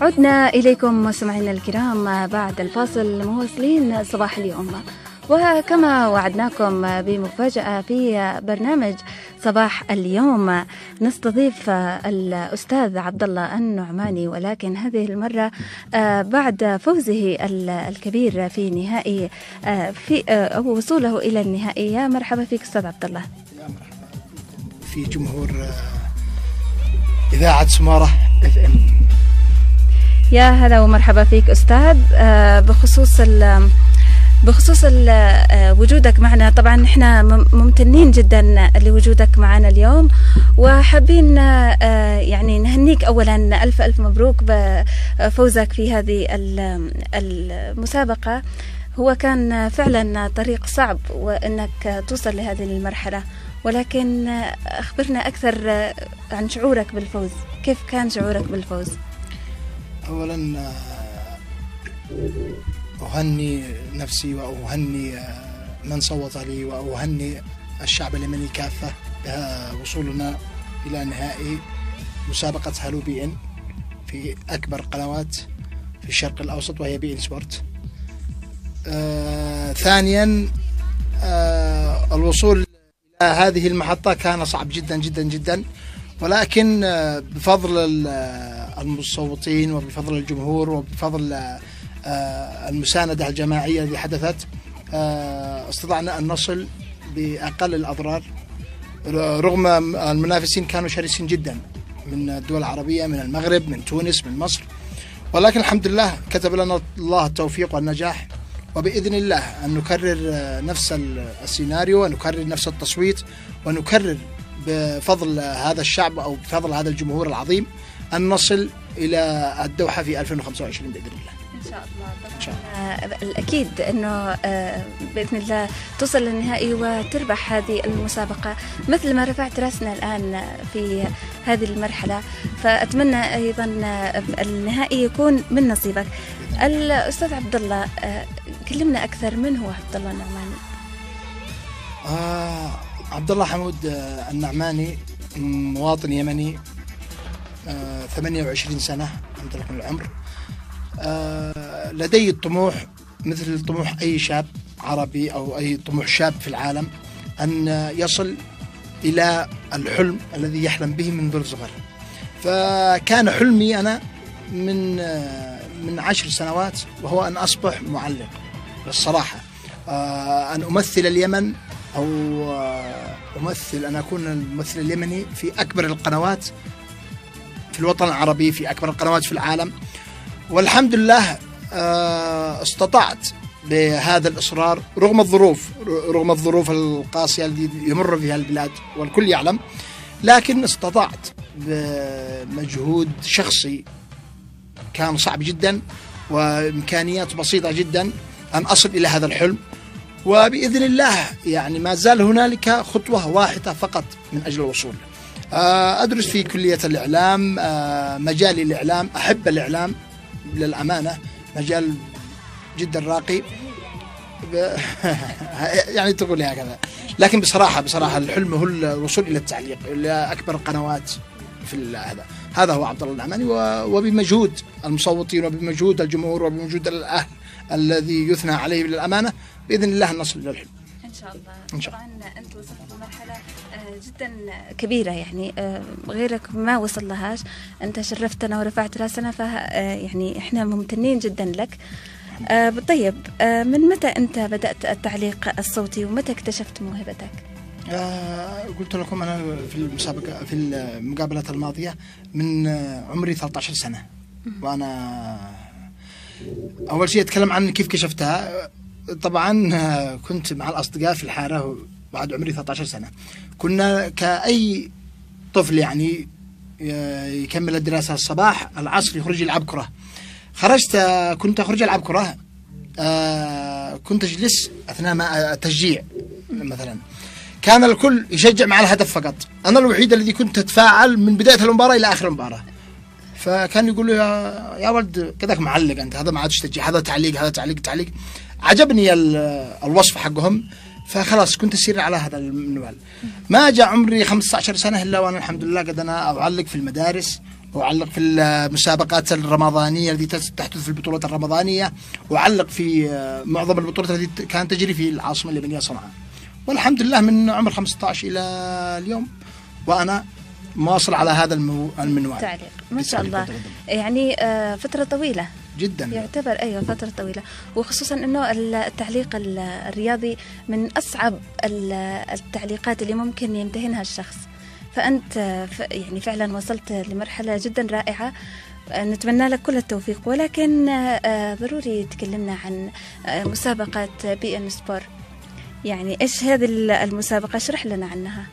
عدنا إليكم مستمعينا الكرام بعد الفاصل مواصلين صباح اليوم، وكما وعدناكم بمفاجأة في برنامج صباح اليوم نستضيف الأستاذ عبد الله النعماني، ولكن هذه المرة بعد فوزه الكبير في نهائي أو وصوله إلى النهائية. مرحبا فيك أستاذ عبد الله. يا مرحبا في جمهور إذاعة سمارة FM. يا هلا ومرحبا فيك أستاذ. بخصوص وجودك معنا، طبعا احنا ممتنين جدا لوجودك معنا اليوم، وحابين يعني نهنيك اولا الف مبروك بفوزك في هذه المسابقة. هو كان فعلا طريق صعب وانك توصل لهذه المرحلة، ولكن اخبرنا اكثر عن شعورك بالفوز. كيف كان شعورك بالفوز؟ اولا أهني نفسي وأهني من صوت لي وأهني الشعب اليمني كافة بوصولنا إلى نهائي مسابقة هالو بي إن في أكبر قنوات في الشرق الأوسط وهي بي إن سبورت. ثانيا الوصول إلى هذه المحطة كان صعب جدا جدا جدا، ولكن بفضل المصوتين وبفضل الجمهور وبفضل المساندة الجماعية التي حدثت استطعنا أن نصل بأقل الأضرار، رغم المنافسين كانوا شرسين جدا من الدول العربية، من المغرب، من تونس، من مصر، ولكن الحمد لله كتب لنا الله التوفيق والنجاح، وبإذن الله أن نكرر نفس السيناريو ونكرر نفس التصويت ونكرر بفضل هذا الشعب أو بفضل هذا الجمهور العظيم أن نصل إلى الدوحة في 2025 بإذن الله. إن شاء الله. الأكيد أنه بإذن الله توصل للنهائي وتربح هذه المسابقة مثل ما رفعت رأسنا الآن في هذه المرحلة، فأتمنى أيضا النهائي يكون من نصيبك. الأستاذ عبد الله، كلمنا أكثر، من هو عبد الله النعماني؟ عبد الله حمود النعماني مواطن يمني، 28 سنة أمتلك من العمر. لدي الطموح مثل طموح أي شاب عربي أو أي طموح شاب في العالم أن يصل إلى الحلم الذي يحلم به منذ الصغر. فكان حلمي أنا من 10 سنوات وهو أن أصبح معلق، بالصراحة أن أمثل اليمن أو أن أكون الممثل اليمني في أكبر القنوات في الوطن العربي، في أكبر القنوات في العالم. والحمد لله استطعت بهذا الإصرار رغم الظروف القاسية التي يمر فيها البلاد والكل يعلم، لكن استطعت بمجهود شخصي كان صعب جدا وإمكانيات بسيطة جدا أن أصل إلى هذا الحلم. وبإذن الله يعني ما زال هنالك خطوة واحدة فقط من أجل الوصول. أدرس في كلية الإعلام، مجال الإعلام، أحب الإعلام للأمانة، مجال جدا راقي يعني تقولي هكذا، لكن بصراحة الحلم هو الوصول إلى التعليق إلى أكبر القنوات في هذا هو عبد الله النعماني، وبمجهود المصوتين وبمجهود الجمهور وبمجهود الأهل الذي يثنى عليه بالأمانة بإذن الله نصل إلى الحلم إن شاء الله. طبعا أنت وصلت لمرحلة جدا كبيرة، يعني غيرك ما وصل لهاش. أنت شرفتنا ورفعت راسنا، يعني إحنا ممتنين جدا لك. طيب، من متى أنت بدأت التعليق الصوتي ومتى اكتشفت موهبتك؟ قلت لكم أنا في المسابقة في المقابلات الماضية من عمري 13 سنة، وأنا أول شيء أتكلم عن كيف كشفتها. طبعا كنت مع الأصدقاء في الحارة بعد عمري 13 سنة، كنا كأي طفل يعني يكمل الدراسة الصباح العصر يخرج يلعب كرة. كنت أخرج ألعب كرة، كنت أجلس أثناء ما التشجيع مثلا، كان الكل يشجع مع الهدف فقط، أنا الوحيد الذي كنت أتفاعل من بداية المباراة إلى آخر المباراة. فكان يقول له يا ولد كذاك معلق أنت، هذا ما عاد تشجيع، هذا تعليق، هذا تعليق. عجبني الوصف حقهم، فخلاص كنت أسير على هذا المنوال. ما جاء عمري 15 سنة إلا وأنا الحمد لله قد أنا أعلق في المدارس وأعلق في المسابقات الرمضانية التي تحدث في البطولات الرمضانية، وأعلق في معظم البطولات التي كانت تجري في العاصمة اليمنية صنعاء. والحمد لله من عمر 15 إلى اليوم وأنا مواصل على هذا المنوال. تعليق ما شاء الله، يعني فترة طويلة جدا يعتبر. أيوة فترة طويلة، وخصوصا أنه التعليق الرياضي من أصعب التعليقات اللي ممكن يمتهنها الشخص، فأنت يعني فعلا وصلت لمرحلة جدا رائعة. نتمنى لك كل التوفيق. ولكن ضروري تكلمنا عن مسابقة بي ان سبور، يعني إيش هذه المسابقة؟ اشرح لنا عنها.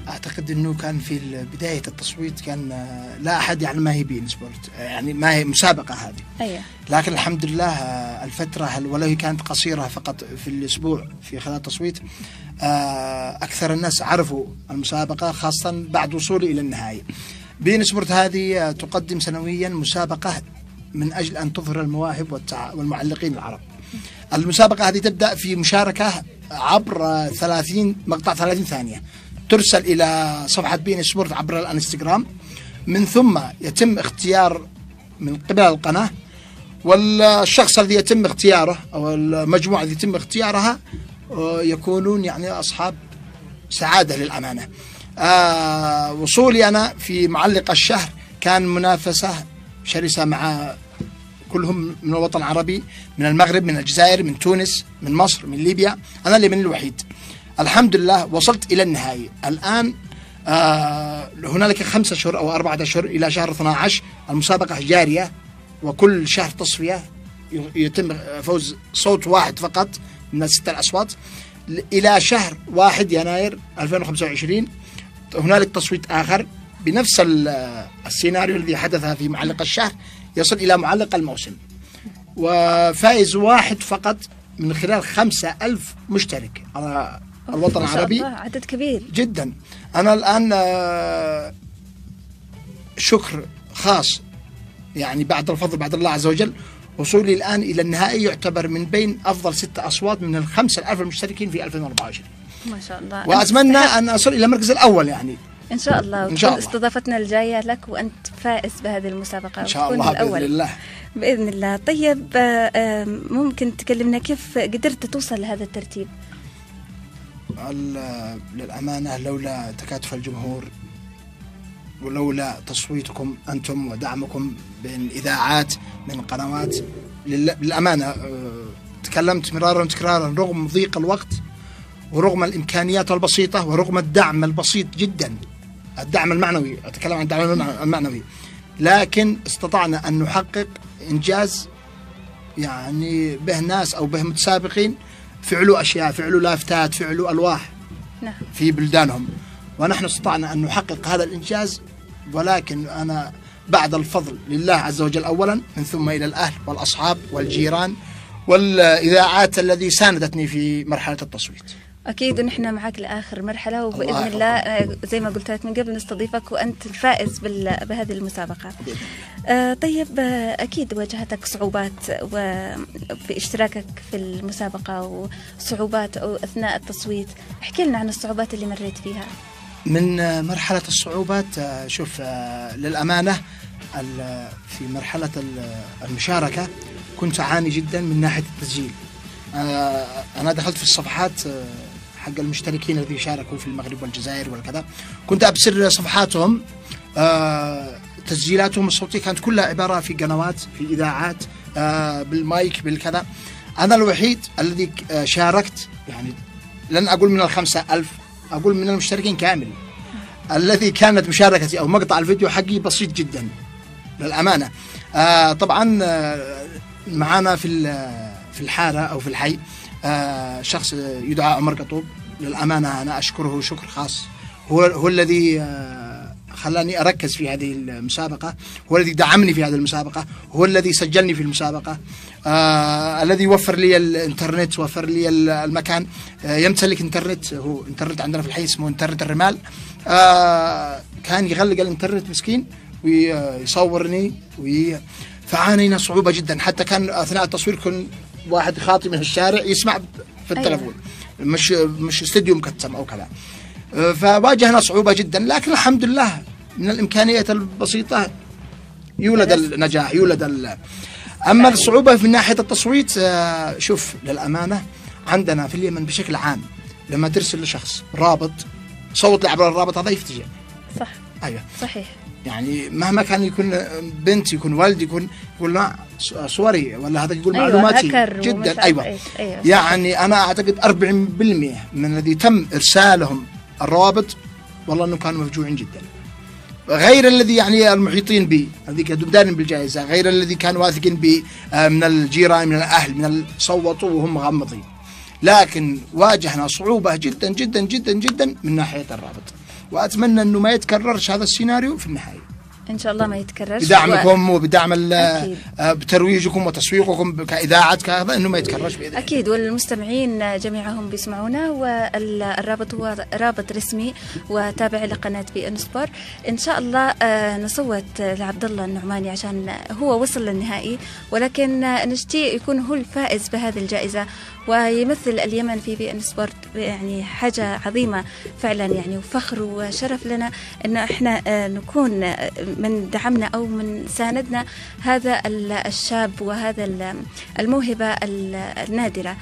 أعتقد أنه كان في بداية التصويت كان لا أحد يعلم ما هي بي ان سبورت، يعني ما هي مسابقة هذه. أيوة. لكن الحمد لله الفترة ولو هي كانت قصيرة فقط في الأسبوع في خلال التصويت، أكثر الناس عرفوا المسابقة خاصة بعد وصولي إلى النهاية. بي ان سبورت هذه تقدم سنويا مسابقة من أجل أن تظهر المواهب والمعلقين العرب. المسابقة هذه تبدأ في مشاركة عبر 30 مقطع 30 ثانية، ترسل إلى صفحة بي ان سبورت عبر الانستغرام، من ثم يتم اختيار من قبل القناة، والشخص الذي يتم اختياره أو المجموعة التي يتم اختيارها يكونون يعني أصحاب سعادة للأمانة. وصولي أنا في معلق الشهر كان منافسة شرسة مع كلهم من الوطن العربي، من المغرب، من الجزائر، من تونس، من مصر، من ليبيا. أنا اليمني الوحيد. الحمد لله وصلت إلى النهاية. الآن هنالك 5 أشهر أو 4 أشهر إلى شهر 12 المسابقة جارية، وكل شهر تصفية يتم فوز صوت واحد فقط من 6 الأصوات. إلى شهر 1 يناير 2025 هنالك تصويت آخر بنفس السيناريو الذي حدث في معلق الشهر، يصل إلى معلق الموسم، وفائز واحد فقط من خلال 5000 مشترك على الوطن العربي. عدد كبير جدا. أنا الآن شكر خاص يعني بعد الفضل بعد الله عز وجل، وصولي الآن إلى النهائي يعتبر من بين أفضل 6 أصوات من 5000 المشتركين في 2024. ما شاء الله. وأتمنى أن أصل إلى المركز الأول يعني إن شاء الله. إن شاء الله. استضافتنا الجاية لك وأنت فائز بهذه المسابقة إن شاء الله بإذن الله. بإذن الله. طيب ممكن تكلمنا كيف قدرت توصل لهذا الترتيب؟ للأمانة لولا تكاتف الجمهور ولولا تصويتكم أنتم ودعمكم من إذاعات من قنوات، للأمانة تكلمت مرارا وتكرارا رغم ضيق الوقت ورغم الإمكانيات البسيطة ورغم الدعم البسيط جدا، الدعم المعنوي، أتكلم عن الدعم المعنوي، لكن استطعنا أن نحقق إنجاز يعني به ناس أو به متسابقين فعلوا أشياء، فعلوا لافتات، فعلوا ألواح في بلدانهم، ونحن استطعنا أن نحقق هذا الإنجاز. ولكن أنا بعد الفضل لله عز وجل أولا، من ثم إلى الأهل والأصحاب والجيران والإذاعات الذي ساندتني في مرحلة التصويت. أكيد ونحن معك لآخر مرحلة، وبإذن الله زي ما قلت لك من قبل نستضيفك وأنت الفائز بهذه المسابقة. طيب أكيد واجهتك صعوبات في اشتراكك في المسابقة وصعوبات أثناء التصويت، احكي لنا عن الصعوبات اللي مريت فيها. من مرحلة الصعوبات شوف للأمانة في مرحلة المشاركة كنت أعاني جدا من ناحية التسجيل. أنا دخلت في الصفحات حق المشتركين الذين شاركوا في المغرب والجزائر والكذا، كنت أبصر صفحاتهم تسجيلاتهم الصوتية كانت كلها عبارة في قنوات في إذاعات بالمايك بالكذا. أنا الوحيد الذي شاركت، يعني لن أقول من 5000، أقول من المشتركين كامل، الذي كانت مشاركتي أو مقطع الفيديو حقي بسيط جدا للأمانة. طبعا معنا في الحارة أو في الحي شخص يدعى عمر قطوب، للأمانة أنا أشكره شكر خاص، هو الذي خلاني أركز في هذه المسابقة، هو الذي دعمني في هذه المسابقة، هو الذي سجلني في المسابقة، الذي وفر لي الانترنت، وفر لي المكان، يمتلك انترنت، هو انترنت عندنا في الحي اسمه انترنت الرمال، كان يغلق الانترنت مسكين ويصورني فعانينا صعوبة جدا، حتى كان أثناء التصوير كن واحد خاطي من الشارع يسمع في التلفون. مش استديو مكتم أو كذا، فواجهنا صعوبة جدا، لكن الحمد لله من الإمكانيات البسيطة يولد النجاح، أما الصعوبة في ناحية التصويت، شوف للأمانة عندنا في اليمن بشكل عام لما ترسل لشخص رابط صوت عبر الرابط هذا يفتجع. صح. أيوة صحيح. يعني مهما كان يكون بنت، يكون ولد، يقول لا صوري ولا هذا يقول أيوة معلوماتي جدا. أيوة يعني أنا أعتقد 40% من الذي تم إرسالهم الروابط والله أنهم كانوا مفجوعين جدا، غير الذي يعني المحيطين بي الذي كانوا دارين بالجائزة، غير الذي كانوا واثقين بي من الجيران، من الأهل، من صوتوا وهم مغمضين. لكن واجهنا صعوبة جدا جدا جدا جدا من ناحية الرابط، وأتمنى أنه ما يتكررش هذا السيناريو في النهاية إن شاء الله، ما يتكررش بدعمكم وبدعم بترويجكم وتسويقكم كإذاعة كذا، إنه ما يتكررش بإذن أكيد. والمستمعين جميعهم بيسمعونا، والرابط هو رابط رسمي وتابع لقناة BN Sport. إن شاء الله نصوت لعبد الله النعماني عشان هو وصل للنهائي، ولكن نشتي يكون هو الفائز بهذه الجائزة ويمثل اليمن في BN Sport. يعني حاجة عظيمة فعلا يعني، وفخر وشرف لنا إن إحنا نكون من دعمنا أو من ساندنا هذا الشاب وهذا الموهبة النادرة.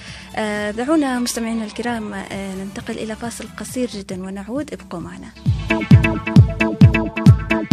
دعونا مستمعينا الكرام ننتقل إلى فاصل قصير جدا ونعود، ابقوا معنا.